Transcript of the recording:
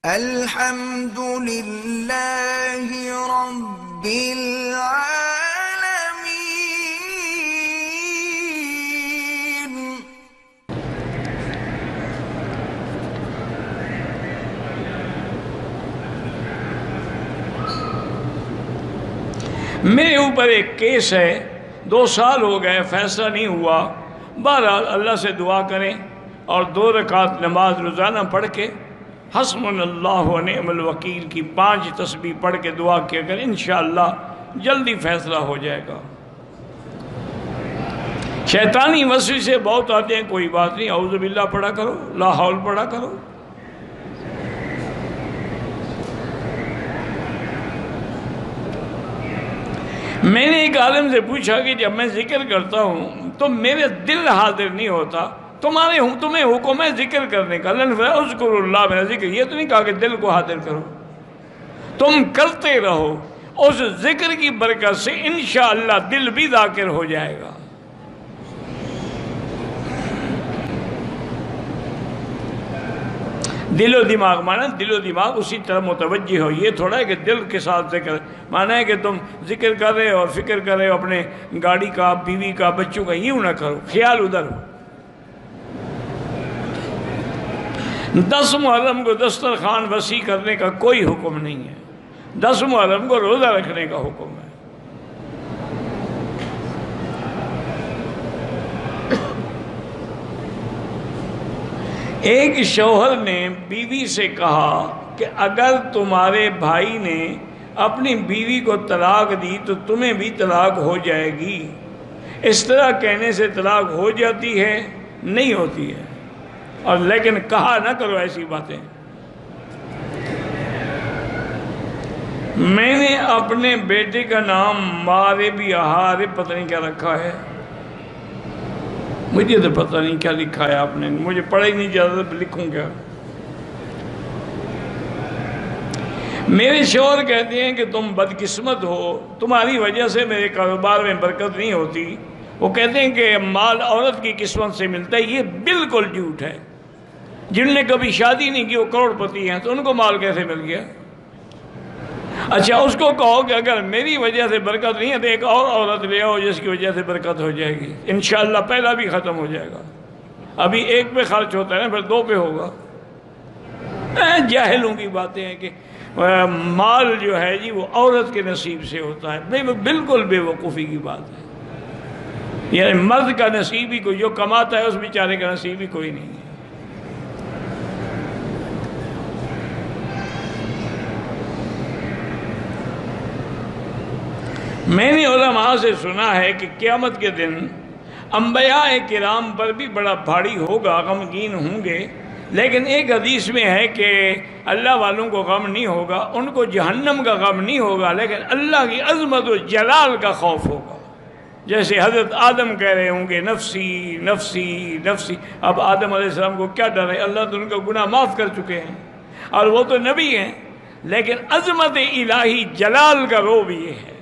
الحمد لله رب العالمين. میرے اوپر ایک کیس ہے، 2 سال ہو گئے، فیصلہ نہیں ہوا۔ بہرحال اللہ سے دعا کریں اور 2 رکعت نماز روزانہ پڑھ کے حسبنا اللہ و نعم الوکیل کی 5 تسبیح پڑھ کے دعا کیا کریں، انشاءاللہ جلدی فیصلہ ہو جائے گا۔ شیطانی وسوسے بہت آتے ہیں، کوئی بات نہیں، اعوذ باللہ پڑھا کرو، لا حول پڑھا کرو۔ میں نے ایک عالم سے پوچھا کہ جب میں ذکر کرتا ہوں تو میرے دل حاضر نہیں ہوتا، تمہیں حکم ہے ذکر کرنے کا، اذکر اللہ، میرا ذکر، یہ تو نہیں کہا کہ دل کو حاضر کرو، تم کرتے رہو، اس ذکر کی برکت سے انشاءاللہ دل بھی ذاکر ہو جائے گا۔ دل و دماغ مانا دل و دماغ اسی طرح متوجہ ہو، یہ تھوڑا ہے کہ دل کے ساتھ ذکر مانا ہے کہ تم ذکر کر رہے ہو اور فکر کر رہے ہو اپنے گاڑی کا، بیوی کا، بچوں کا، یوں نہ کرو، خیال ادھر ہو۔ 10 محرم کو دسترخوان وسیع کرنے کا کوئی حکم نہیں ہے، 10 محرم کو روزہ رکھنے کا حکم ہے۔ ایک شوہر نے بیوی سے کہا کہ اگر تمہارے بھائی نے اپنی بیوی کو طلاق دی تو تمہیں بھی طلاق ہو جائے گی، اس طرح کہنے سے طلاق ہو جاتی ہے؟ نہیں ہوتی ہے، اور لیکن کہا نہ کرو ایسی باتیں۔ میں نے اپنے بیٹے کا نام مارے بھی آہارے پتہ نہیں کیا رکھا ہے، مجھے تو پتہ نہیں کیا لکھا ہے آپ نے، مجھے پڑھا ہی نہیں جاتا، لکھوں کیا؟ میرے شوہر کہتے ہیں کہ تم بدقسمت ہو، تمہاری وجہ سے میرے کاروبار میں برکت نہیں ہوتی۔ وہ کہتے ہیں کہ مال عورت کی قسمت سے ملتا ہے، یہ بالکل جھوٹ ہے۔ جن نے کبھی شادی نہیں کی وہ کروڑ پتی ہیں، تو ان کو مال کیسے مل گیا؟ اچھا، اس کو کہو کہ اگر میری وجہ سے برکت نہیں ہے تو ایک اور عورت لے آؤ جس کی وجہ سے برکت ہو جائے گی، انشاءاللہ پہلا بھی ختم ہو جائے گا۔ ابھی 1 پہ خرچ ہوتا ہے نا، پھر 2 پہ ہوگا۔ جاہلوں کی باتیں ہیں کہ مال جو ہے جی وہ عورت کے نصیب سے ہوتا ہے، بالکل بے وقوفی کی بات ہے۔ یعنی مرد کا نصیب ہی کوئی، جو کماتا ہے اس بیچارے کا نصیب ہی کوئی نہیں ہے۔ میں نے علماء سے سنا ہے کہ قیامت کے دن انبیاء کرام پر بھی بڑا بھاری ہوگا، غمگین ہوں گے، لیکن ایک حدیث میں ہے کہ اللہ والوں کو غم نہیں ہوگا، ان کو جہنم کا غم نہیں ہوگا، لیکن اللہ کی عظمت و جلال کا خوف ہوگا۔ جیسے حضرت آدم کہہ رہے ہوں گے نفسی نفسی نفسی، اب آدم علیہ السلام کو کیا ڈر ہے؟ اللہ تو ان کا گناہ معاف کر چکے ہیں اور وہ تو نبی ہیں، لیکن عظمت الہی جلال کا روب یہ ہے۔